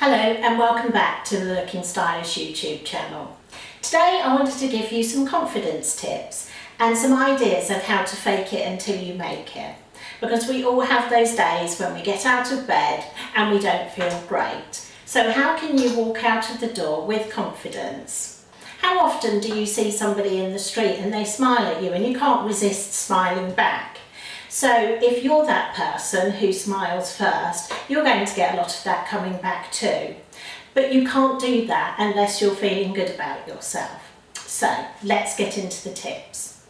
Hello and welcome back to the Looking Stylish YouTube channel. Today I wanted to give you some confidence tips and some ideas of how to fake it until you make it. Because we all have those days when we get out of bed and we don't feel great. So how can you walk out of the door with confidence? How often do you see somebody in the street and they smile at you and you can't resist smiling back? So if you're that person who smiles first, you're going to get a lot of that coming back too. But you can't do that unless you're feeling good about yourself. So let's get into the tips.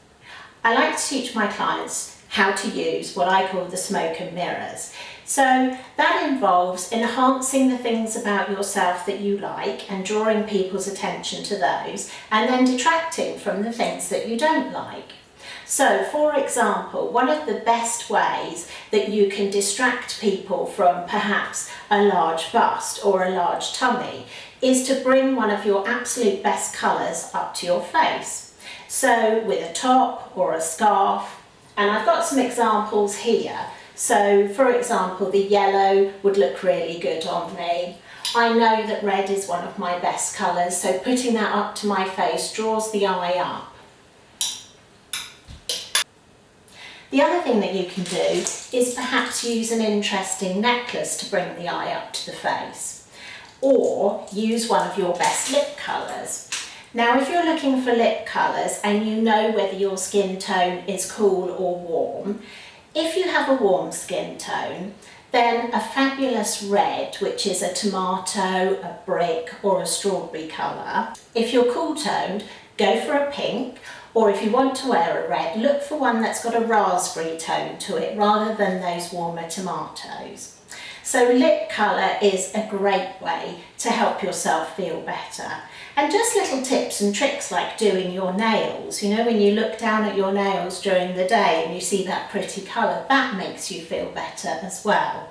I like to teach my clients how to use what I call the smoke and mirrors. So that involves enhancing the things about yourself that you like and drawing people's attention to those, and then detracting from the things that you don't like. So, for example, one of the best ways that you can distract people from perhaps a large bust or a large tummy is to bring one of your absolute best colours up to your face. So, with a top or a scarf, and I've got some examples here. So, for example, the yellow would look really good on me. I know that red is one of my best colours, so putting that up to my face draws the eye up. The other thing that you can do is perhaps use an interesting necklace to bring the eye up to the face, or use one of your best lip colours. Now if you're looking for lip colours and you know whether your skin tone is cool or warm, if you have a warm skin tone, then a fabulous red, which is a tomato, a brick or a strawberry colour. If you're cool toned, go for a pink. Or if you want to wear a red, look for one that's got a raspberry tone to it rather than those warmer tomatoes. So lip colour is a great way to help yourself feel better. And just little tips and tricks like doing your nails. You know, when you look down at your nails during the day and you see that pretty colour, that makes you feel better as well.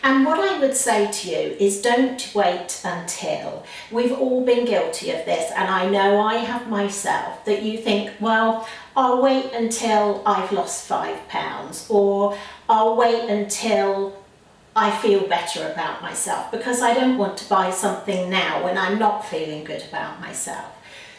And what I would say to you is don't wait until. We've all been guilty of this, and I know I have myself, that you think, well, I'll wait until I've lost £5, or I'll wait until I feel better about myself, because I don't want to buy something now when I'm not feeling good about myself.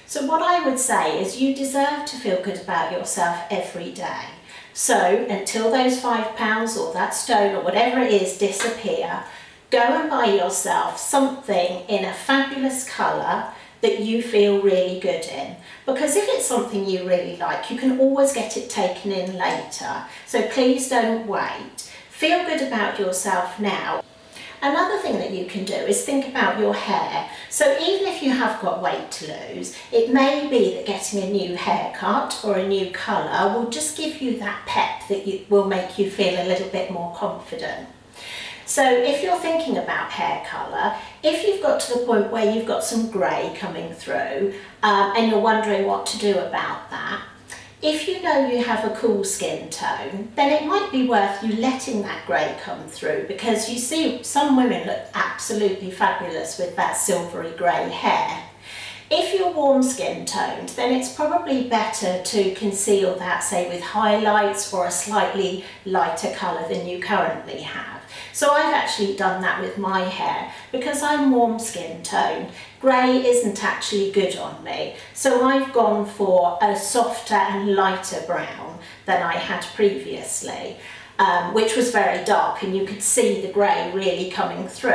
So what I would say is you deserve to feel good about yourself every day. So until those £5 or that stone or whatever it is disappear, go and buy yourself something in a fabulous colour that you feel really good in. Because if it's something you really like, you can always get it taken in later. So please don't wait. Feel good about yourself now. Another thing that you can do is think about your hair. So even if you have got weight to lose, it may be that getting a new haircut or a new colour will just give you that pep that will make you feel a little bit more confident. So if you're thinking about hair colour, if you've got to the point where you've got some grey coming through and you're wondering what to do about that, if you know you have a cool skin tone, then it might be worth you letting that grey come through, because you see some women look absolutely fabulous with that silvery grey hair. If you're warm skin toned, then it's probably better to conceal that, say, with highlights or a slightly lighter colour than you currently have. So I've actually done that with my hair. Because I'm warm skin toned, grey isn't actually good on me. So I've gone for a softer and lighter brown than I had previously, which was very dark and you could see the grey really coming through.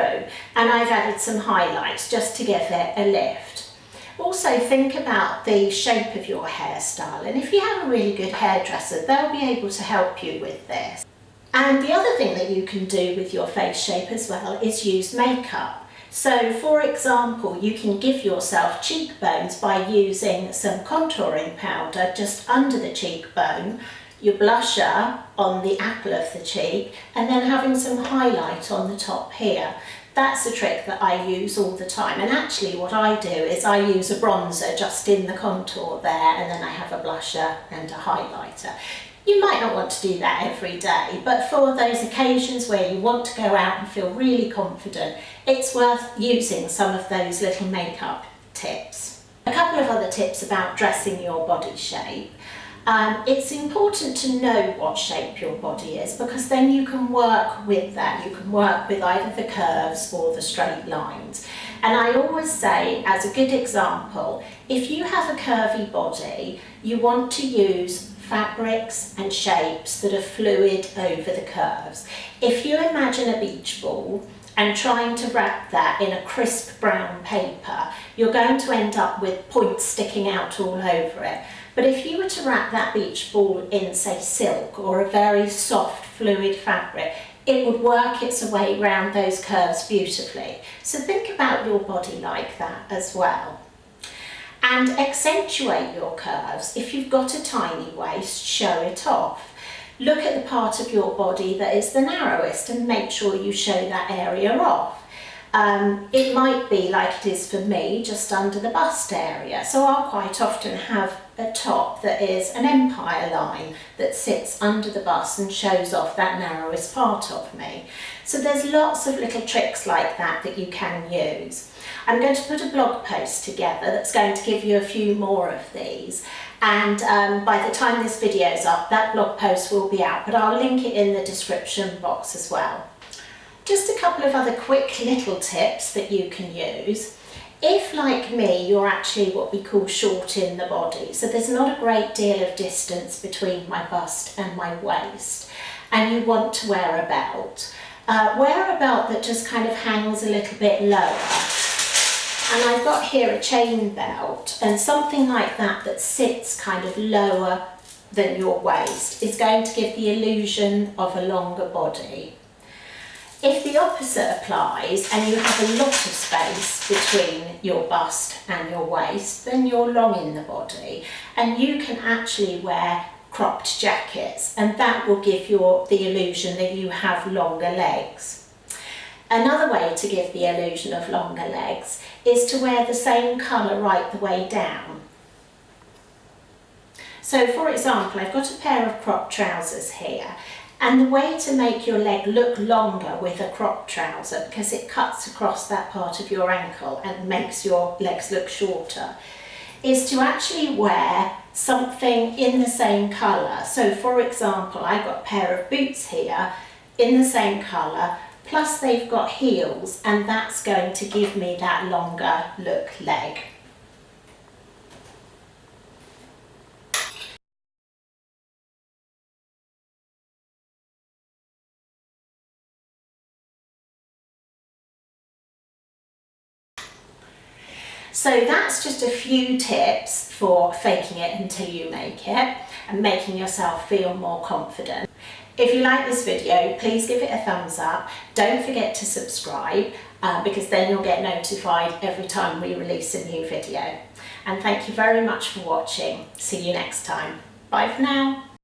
And I've added some highlights just to give it a lift. Also think about the shape of your hairstyle, and if you have a really good hairdresser, they'll be able to help you with this. And the other thing that you can do with your face shape as well is use makeup. So for example, you can give yourself cheekbones by using some contouring powder just under the cheekbone, your blusher on the apple of the cheek, and then having some highlight on the top here. That's a trick that I use all the time, and actually what I do is I use a bronzer just in the contour there, and then I have a blusher and a highlighter. You might not want to do that every day, but for those occasions where you want to go out and feel really confident, it's worth using some of those little makeup tips. A couple of other tips about dressing your body shape. It's important to know what shape your body is, because then you can work with that. You can work with either the curves or the straight lines. And I always say, as a good example, if you have a curvy body, you want to use fabrics and shapes that are fluid over the curves. If you imagine a beach ball and trying to wrap that in a crisp brown paper, you're going to end up with points sticking out all over it. But if you were to wrap that beach ball in, say, silk or a very soft fluid fabric, it would work its way around those curves beautifully. So think about your body like that as well. And accentuate your curves. If you've got a tiny waist, show it off. Look at the part of your body that is the narrowest and make sure you show that area off. It might be like it is for me, just under the bust area. So I'll quite often have a top that is an empire line that sits under the bust and shows off that narrowest part of me. So there's lots of little tricks like that that you can use. I'm going to put a blog post together that's going to give you a few more of these. And by the time this video's up, that blog post will be out, but I'll link it in the description box as well. Just a couple of other quick little tips that you can use. If, like me, you're actually what we call short in the body, so there's not a great deal of distance between my bust and my waist, and you want to wear a belt, wear a belt that just kind of hangs a little bit lower. And I've got here a chain belt, and something like that that sits kind of lower than your waist is going to give the illusion of a longer body. If the opposite applies and you have a lot of space between your bust and your waist, then you're long in the body, and you can actually wear cropped jackets, and that will give you the illusion that you have longer legs. Another way to give the illusion of longer legs is to wear the same colour right the way down. So for example, I've got a pair of cropped trousers here, and the way to make your leg look longer with a cropped trouser, because it cuts across that part of your ankle and makes your legs look shorter, is to actually wear something in the same colour. So for example, I've got a pair of boots here in the same colour, plus they've got heels, and that's going to give me that longer look leg. So that's just a few tips for faking it until you make it and making yourself feel more confident. If you like this video, please give it a thumbs up. Don't forget to subscribe because then you'll get notified every time we release a new video. And thank you very much for watching. See you next time. Bye for now.